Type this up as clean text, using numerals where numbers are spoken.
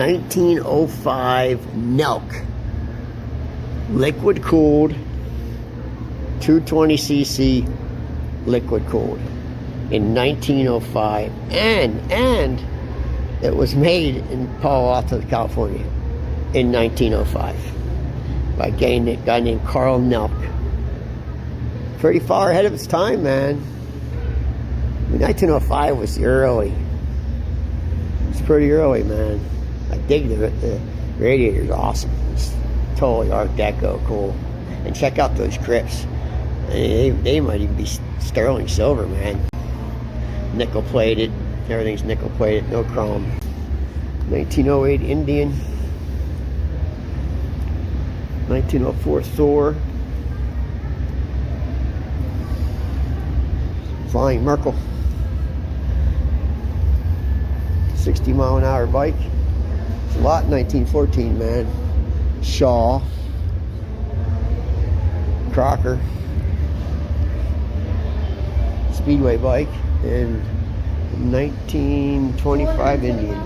1905 Nelke, liquid cooled, 220cc liquid cooled in 1905, and it was made in Palo Alto, California in 1905 by a guy named Carl Nelke. Pretty far ahead of its time, man. 1905 was early. It's pretty early, man. I dig the radiator's awesome. It's totally Art Deco, cool. And check out those grips. They might even be sterling silver, man. Nickel plated. Everything's nickel plated, no chrome. 1908 Indian. 1904 Thor. Flying Merkel. 60-mile-an-hour bike. It's a lot in 1914, man. Shaw. Crocker. Speedway bike. And 1925 Indian.